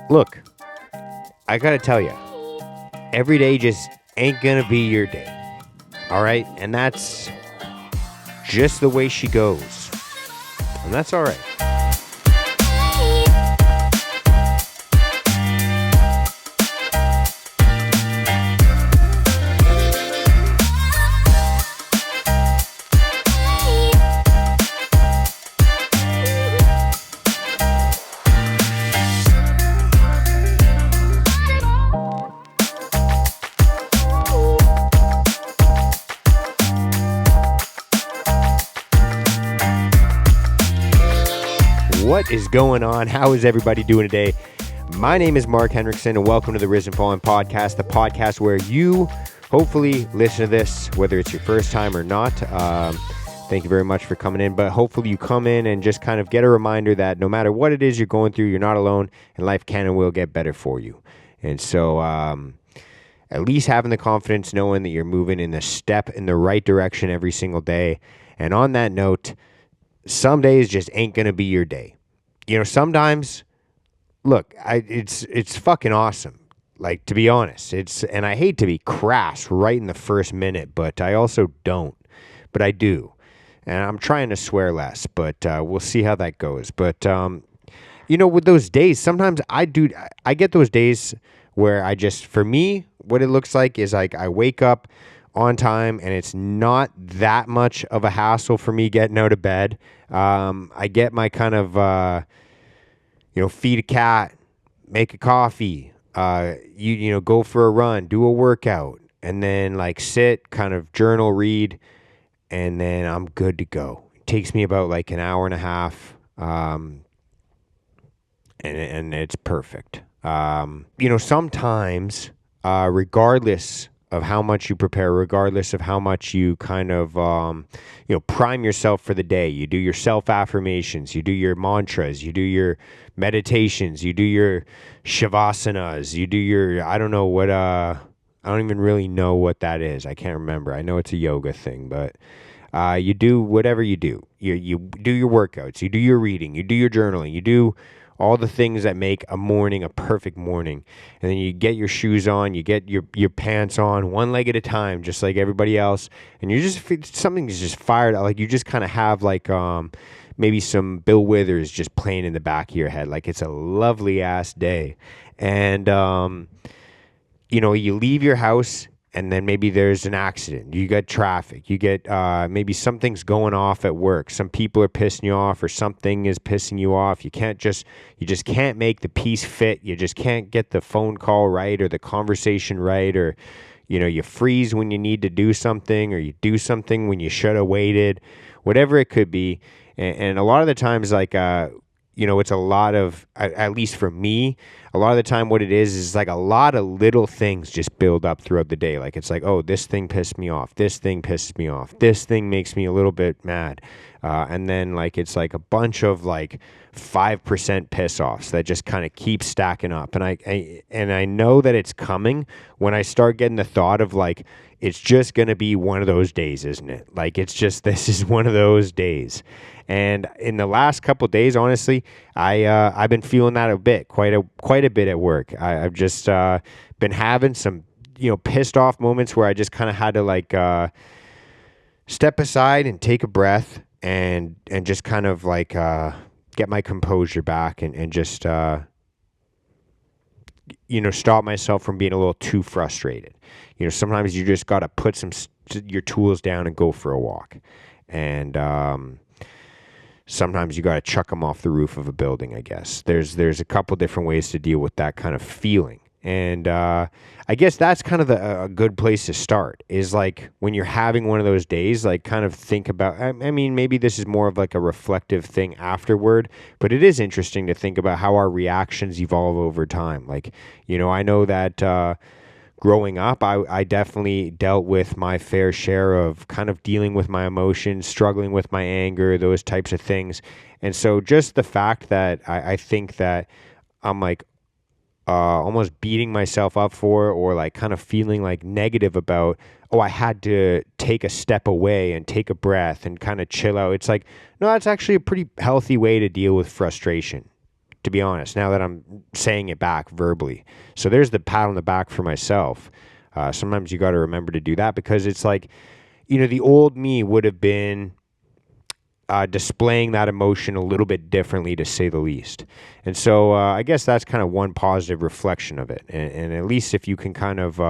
Look, I gotta tell you, every day just ain't gonna be your day. All right? And that's just the way she goes. And that's all right. What is going on? How is everybody doing today? My name is Mark Henriksen, and welcome to the Risen Fallen Podcast, the podcast where you hopefully listen to this, whether it's your first time or not. Thank you very much for coming in, but hopefully you come in and just kind of get a reminder that no matter what it is you're going through, you're not alone, and life can and will get better for you. And so at least having the confidence knowing that you're moving in the step in the right direction every single day. And on that note, some days just ain't going to be your day. You know, sometimes, look, it's fucking awesome. Like, to be honest, and I hate to be crass right in the first minute, but I also don't. But I do. And I'm trying to swear less, but we'll see how that goes. But, you know, with those days, sometimes I get those days where for me, what it looks like is like I wake up on time and it's not that much of a hassle for me getting out of bed. I get my kind of, feed a cat, make a coffee, go for a run, do a workout, and then like sit, kind of journal, read, and then I'm good to go. It takes me about like an hour and a half, and it's perfect. Sometimes, regardless of how much you prepare, regardless of how much you kind of, prime yourself for the day. You do your self-affirmations, you do your mantras, you do your meditations, you do your shavasanas, you do your, I don't even really know what that is. I can't remember. I know it's a yoga thing, but you do whatever you do. You do your workouts, you do your reading, you do your journaling, you do all the things that make a morning a perfect morning. And then you get your shoes on, you get your pants on, one leg at a time, just like everybody else. And something's just fired out. Like you just kind of have like maybe some Bill Withers just playing in the back of your head. Like it's a lovely ass day. And, you leave your house and then maybe there's an accident. You get traffic. You get maybe something's going off at work. Some people are pissing you off, or something is pissing you off. You just can't make the piece fit. You just can't get the phone call right or the conversation right, or you freeze when you need to do something, or you do something when you should have waited. Whatever it could be, and a lot of the times, like it's a lot of, at least for me, a lot of the time what it is like a lot of little things just build up throughout the day. Like it's like, oh, this thing pissed me off. This thing pisses me off. This thing makes me a little bit mad. And then like it's like a bunch of like 5% piss offs that just kind of keep stacking up. And I know that it's coming when I start getting the thought of like, it's just going to be one of those days, isn't it? Like this is one of those days. And in the last couple of days, honestly, I've been feeling that a bit, quite a bit at work. I've just been having some, pissed off moments where I just kind of had to like step aside and take a breath and just kind of like get my composure back and just stop myself from being a little too frustrated. Sometimes you just got to put your tools down and go for a walk, and sometimes you got to chuck them off the roof of a building, I guess. There's a couple different ways to deal with that kind of feeling. And I guess that's kind of a good place to start, is like when you're having one of those days, like kind of think about, I mean, maybe this is more of like a reflective thing afterward, but it is interesting to think about how our reactions evolve over time. Like, I know that growing up, I definitely dealt with my fair share of kind of dealing with my emotions, struggling with my anger, those types of things. And so just the fact that I think that I'm like almost beating myself up for, or like kind of feeling like negative about, oh, I had to take a step away and take a breath and kind of chill out. It's like, no, that's actually a pretty healthy way to deal with frustration, to be honest, now that I'm saying it back verbally. So there's the pat on the back for myself. Sometimes you got to remember to do that, because it's like, the old me would have been displaying that emotion a little bit differently, to say the least. And so I guess that's kind of one positive reflection of it. And at least if you can kind of,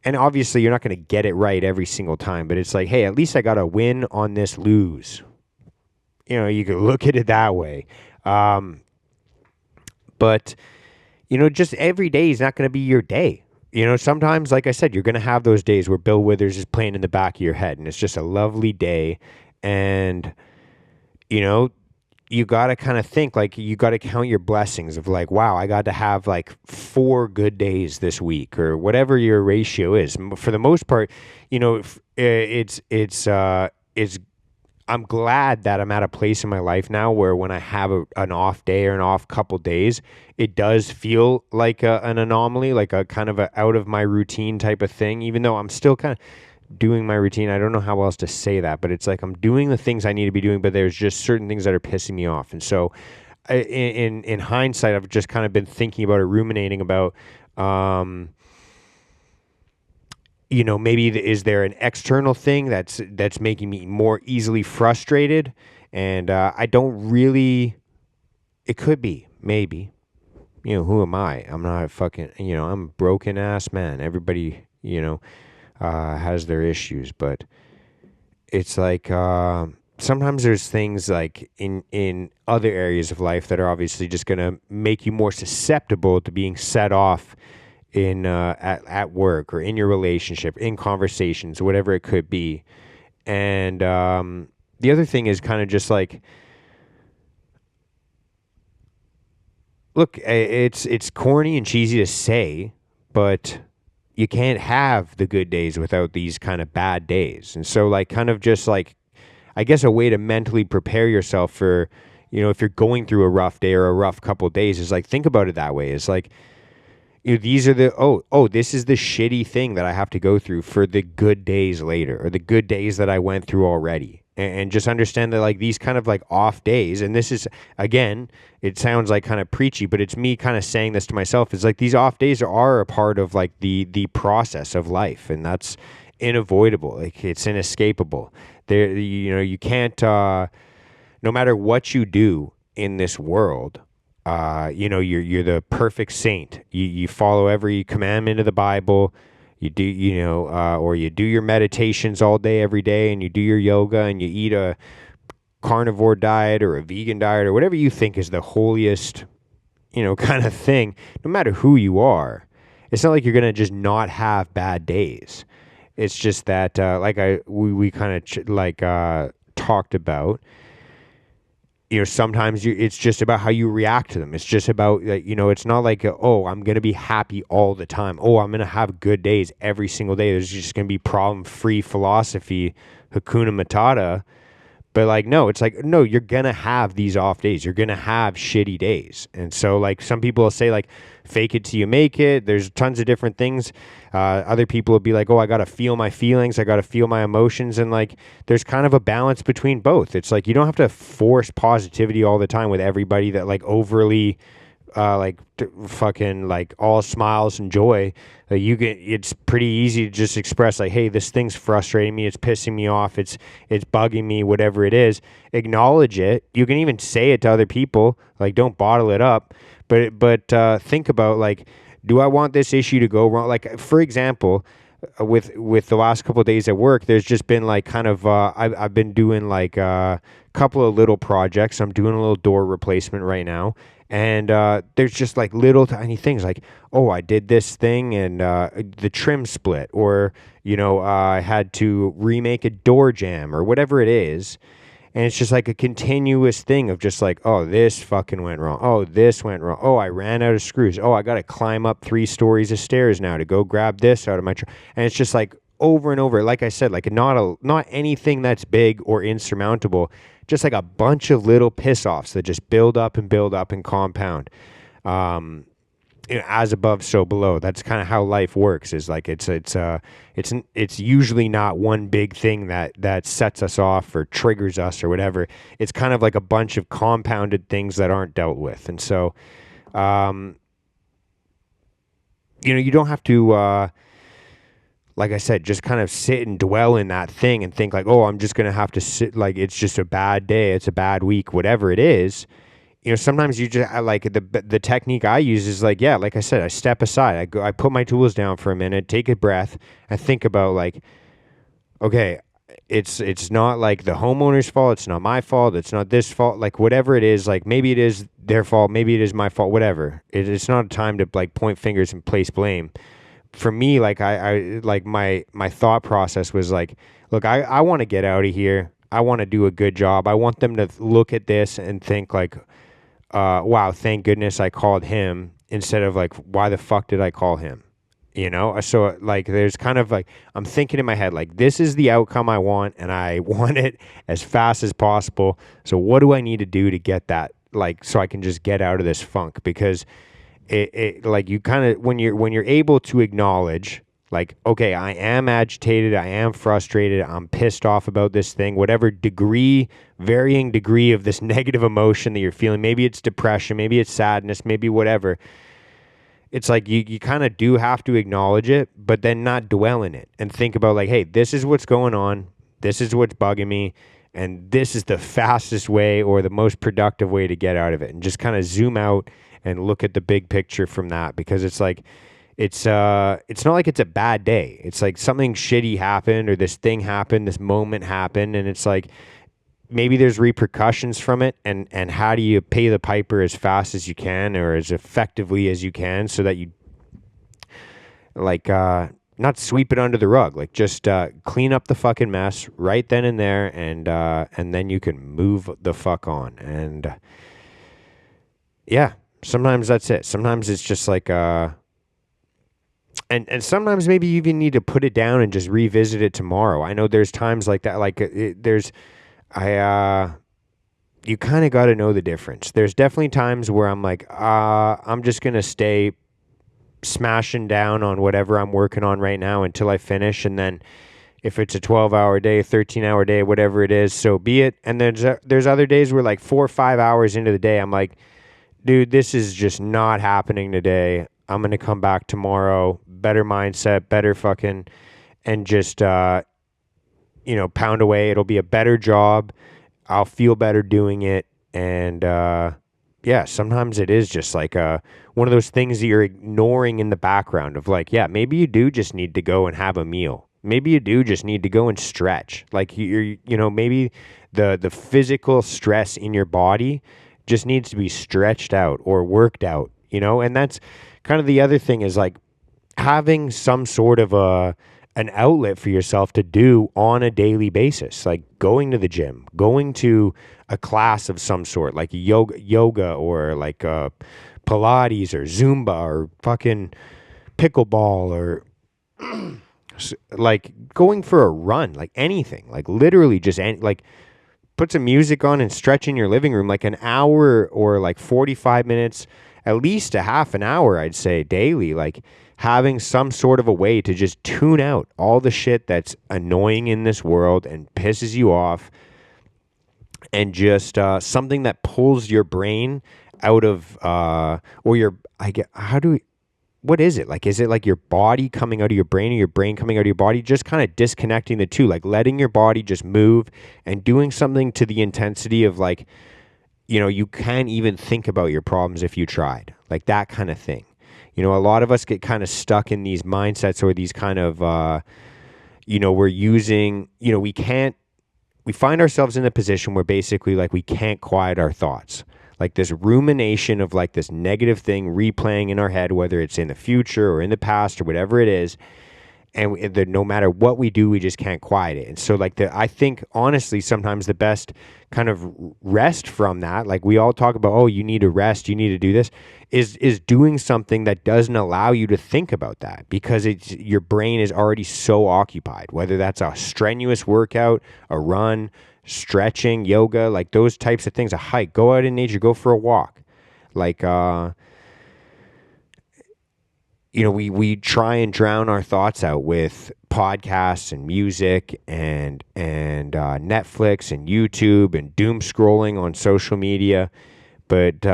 and obviously you're not going to get it right every single time, but it's like, hey, at least I got a win on this lose. You could look at it that way. But, just every day is not going to be your day. Sometimes, like I said, you're going to have those days where Bill Withers is playing in the back of your head and it's just a lovely day. And, you got to kind of think, like, you got to count your blessings of like, wow, I got to have like 4 good days this week, or whatever your ratio is. For the most part, I'm glad that I'm at a place in my life now where when I have an off day or an off couple days, it does feel like an anomaly, like a kind of a out of my routine type of thing, even though I'm still kind of doing my routine. I don't know how else to say that, but it's like I'm doing the things I need to be doing, but there's just certain things that are pissing me off. And so in hindsight, I've just kind of been thinking about it, ruminating about, maybe is there an external thing that's making me more easily frustrated? And I don't really, it could be, maybe, who am I? I'm not a fucking, I'm a broken ass man. Everybody, has their issues, but it's like, sometimes there's things like in other areas of life that are obviously just going to make you more susceptible to being set off in at work, or in your relationship, in conversations, whatever it could be. And the other thing is kind of just like, look, it's corny and cheesy to say, but you can't have the good days without these kind of bad days. And so, like, kind of just like, I guess a way to mentally prepare yourself for, if you're going through a rough day or a rough couple of days, is like, think about it that way. It's like, these are the, this is the shitty thing that I have to go through for the good days later, or the good days that I went through already. And just understand that, like, these kind of like off days, and this is, again, it sounds like kind of preachy, but it's me kind of saying this to myself, is like, these off days are a part of like the process of life, and that's unavoidable. Like, it's inescapable. There, you can't, no matter what you do in this world, you're the perfect saint. You follow every commandment of the Bible. You do, or you do your meditations all day, every day, and you do your yoga, and you eat a carnivore diet or a vegan diet or whatever you think is the holiest, kind of thing. No matter who you are, it's not like you're gonna just not have bad days. It's just that, like we kind of talked about. Sometimes it's just about how you react to them. It's just about, it's not like, I'm going to be happy all the time. I'm going to have good days every single day. There's just going to be problem-free philosophy, Hakuna Matata. But like, no, it's like, no, you're going to have these off days. You're going to have shitty days. And so like, some people will say like, fake it till you make it. There's tons of different things. Other people will be like, I got to feel my feelings. I got to feel my emotions. And like, there's kind of a balance between both. It's like, you don't have to force positivity all the time with everybody that like overly, fucking like all smiles and joy. It's pretty easy to just express like, hey, this thing's frustrating me. It's pissing me off. It's bugging me, whatever it is. Acknowledge it. You can even say it to other people. Like, don't bottle it up. But think about like, do I want this issue to go wrong? Like, for example, with the last couple of days at work, there's just been like kind of, I've been doing like a couple of little projects. I'm doing a little door replacement right now. And there's just like little tiny things like, I did this thing and the trim split, or, I had to remake a door jamb or whatever it is. And it's just like a continuous thing of just like, this fucking went wrong. This went wrong. I ran out of screws. I got to climb up 3 stories of stairs now to go grab this out of my truck. And it's just like over and over. Like I said, like not anything that's big or insurmountable. Just like a bunch of little piss offs that just build up and compound. as above, so below. That's kind of how life works. Is like it's usually not one big thing that sets us off or triggers us or whatever. It's kind of like a bunch of compounded things that aren't dealt with, and so um, you don't have to. Like I said, just kind of sit and dwell in that thing and think like, oh, I'm just gonna have to sit. Like it's just a bad day, it's a bad week, whatever it is. Sometimes you just like the technique I use is like, yeah, like I said, I step aside, I put my tools down for a minute, take a breath, and think about like, okay, it's not like the homeowner's fault, it's not my fault, it's not this fault, like whatever it is, like maybe it is their fault, maybe it is my fault, whatever. It's not a time to like point fingers and place blame. For me, like I like my thought process was like, look, I want to get out of here. I want to do a good job. I want them to look at this and think like, wow, thank goodness I called him, instead of like, why the fuck did I call him? So like there's kind of like, I'm thinking in my head like, this is the outcome I want, and I want it as fast as possible. So what do I need to do to get that, like, so I can just get out of this funk? Because it like, you kind of, when you're able to acknowledge like, okay, I am agitated, I am frustrated, I'm pissed off about this thing, whatever varying degree of this negative emotion that you're feeling. Maybe it's depression, maybe it's sadness, maybe whatever. It's like you kind of do have to acknowledge it, but then not dwell in it and think about like, hey, this is what's going on, this is what's bugging me, and this is the fastest way or the most productive way to get out of it. And just kind of zoom out and look at the big picture from that, because it's like, it's not like it's a bad day. It's like something shitty happened, or this thing happened, this moment happened, and it's like maybe there's repercussions from it, and how do you pay the piper as fast as you can or as effectively as you can, so that you like not sweep it under the rug, like just clean up the fucking mess right then and there, and then you can move the fuck on. And yeah, sometimes that's it. Sometimes it's just like and sometimes maybe you even need to put it down and just revisit it tomorrow. I know there's times like that. Like you kind of got to know the difference. There's definitely times where I'm like, I'm just gonna stay smashing down on whatever I'm working on right now until I finish, and then if it's a 12-hour day, 13-hour day, whatever it is, so be it. And there's other days where like 4 or 5 hours into the day, I'm like, dude, this is just not happening today. I'm going to come back tomorrow, better mindset, better fucking, and just, pound away. It'll be a better job. I'll feel better doing it. And, yeah, sometimes it is just like one of those things that you're ignoring in the background of like, yeah, maybe you do just need to go and have a meal. Maybe you do just need to go and stretch. Like maybe the physical stress in your body just needs to be stretched out or worked out, and that's kind of the other thing, is like having some sort of an outlet for yourself to do on a daily basis, like going to the gym, going to a class of some sort, like yoga or like Pilates or Zumba or fucking pickleball, or like going for a run, like anything, like literally just like put some music on and stretch in your living room, like an hour or like 45 minutes, at least a half an hour, I'd say daily, like having some sort of a way to just tune out all the shit that's annoying in this world and pisses you off, and just something that pulls your brain out of what is it? Like, is it like your body coming out of your brain, or your brain coming out of your body? Just kind of disconnecting the two, like letting your body just move and doing something to the intensity of like, you can't even think about your problems if you tried, like that kind of thing. A lot of us get kind of stuck in these mindsets, or these kind of, we're using, we find ourselves in a position where basically like we can't quiet our thoughts. Like this rumination of like this negative thing replaying in our head, whether it's in the future or in the past or whatever it is. And no matter what we do, we just can't quiet it. And so like I think honestly, sometimes the best kind of rest from that, like we all talk about, oh, you need to rest, you need to do this, is doing something that doesn't allow you to think about that, because your brain is already so occupied, whether that's a strenuous workout, a run, stretching, yoga, like those types of things, a hike, go out in nature, go for a walk. Like, we try and drown our thoughts out with podcasts and music and Netflix and YouTube and doom scrolling on social media. But,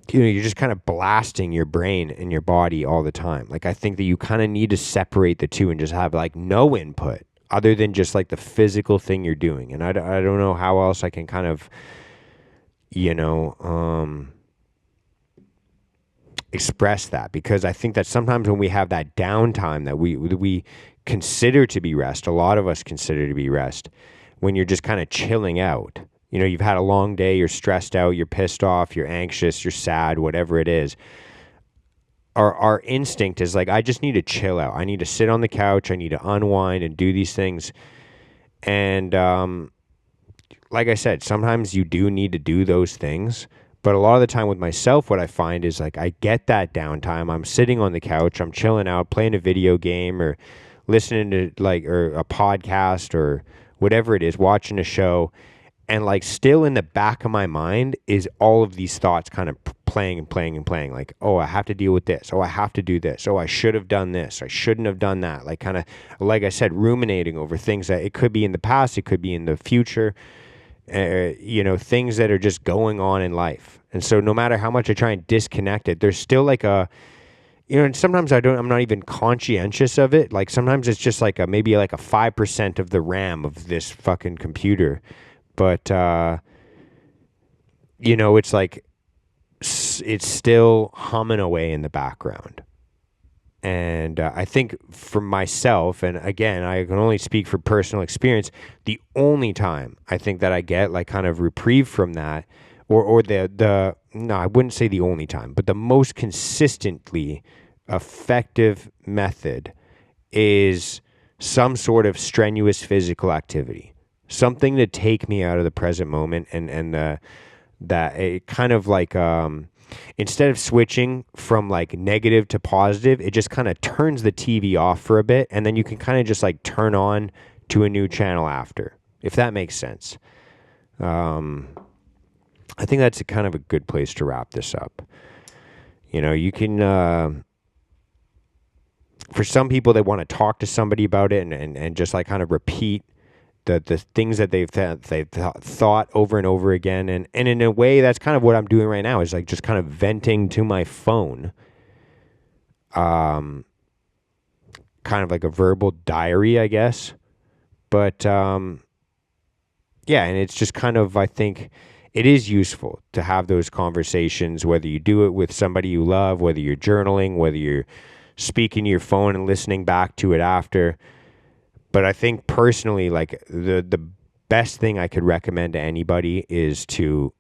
you're just kind of blasting your brain and your body all the time. Like, I think that you kind of need to separate the two and just have like no input other than just like the physical thing you're doing. And I don't know how else I can kind of, express that, because I think that sometimes when we have that downtime that we consider to be rest, a lot of us consider to be rest, when you're just kind of chilling out, you've had a long day, you're stressed out, you're pissed off, you're anxious, you're sad, whatever it is. Our instinct is like, I just need to chill out. I need to sit on the couch. I need to unwind and do these things. And like I said, sometimes you do need to do those things. But a lot of the time with myself, what I find is like I get that downtime. I'm sitting on the couch, I'm chilling out, playing a video game or listening to or a podcast or whatever it is, watching a show. And like still in the back of my mind is all of these thoughts kind of playing and playing and playing. Like, oh, I have to deal with this. Oh, I have to do this. Oh, I should have done this. I shouldn't have done that. Like kind of, like I said, ruminating over things that it could be in the past, it could be in the future. Things that are just going on in life. And so no matter how much I try and disconnect it, there's still like and sometimes I'm not even conscientious of it. Like sometimes it's just like maybe like a 5% of the RAM of this fucking computer. But, it's like, it's still humming away in the background. And I think for myself, and again, I can only speak for personal experience, the only time I think that I get like kind of reprieve from that, or no, I wouldn't say the only time, but the most consistently effective method is some sort of strenuous physical activity, something to take me out of the present moment and that it kind of like, instead of switching from like negative to positive, it just kind of turns the TV off for a bit, and then you can kind of just like turn on to a new channel after, if that makes sense. I think that's kind of a good place to wrap this up. You can, for some people, they want to talk to somebody about it and just like kind of repeat the things that they've thought over and over again. And in a way, that's kind of what I'm doing right now, is like just kind of venting to my phone. Kind of like a verbal diary, I guess. But, and it's just kind of, I think it is useful to have those conversations, whether you do it with somebody you love, whether you're journaling, whether you're speaking to your phone and listening back to it after. But I think personally, like the best thing I could recommend to anybody is to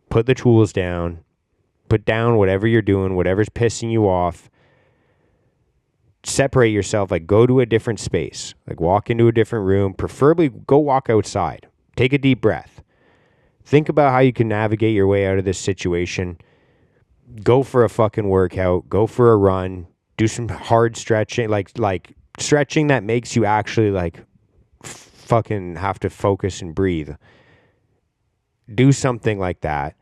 put the tools down, put down whatever you're doing, whatever's pissing you off, separate yourself, like go to a different space, like walk into a different room, preferably go walk outside, take a deep breath, think about how you can navigate your way out of this situation, go for a fucking workout, go for a run, do some hard stretching, like stretching that makes you actually like fucking have to focus and breathe. Do something like that,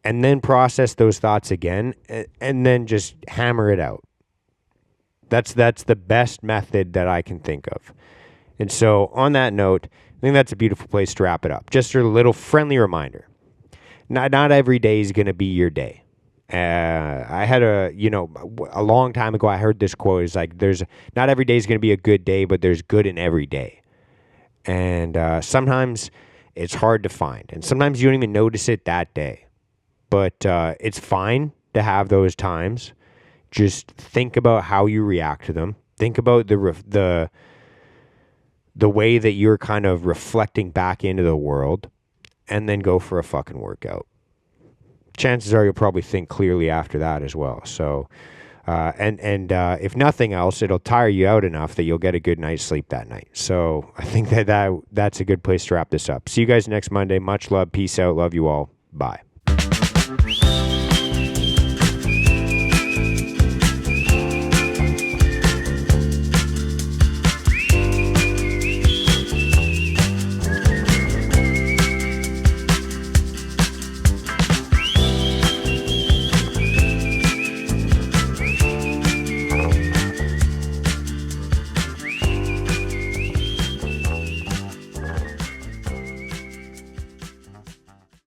and then process those thoughts again, and then just hammer it out. That's the best method that I can think of. And so on that note, I think that's a beautiful place to wrap it up. Just a little friendly reminder. Not every day is going to be your day. I had a long time ago, I heard this quote, is like, not every day is going to be a good day, but there's good in every day. And sometimes it's hard to find, and sometimes you don't even notice it that day, but it's fine to have those times. Just think about how you react to them. Think about the way that you're kind of reflecting back into the world, and then go for a fucking workout. Chances are you'll probably think clearly after that as well. So, if nothing else, it'll tire you out enough that you'll get a good night's sleep that night. So I think that's a good place to wrap this up. See you guys next Monday. Much love. Peace out. Love you all. Bye.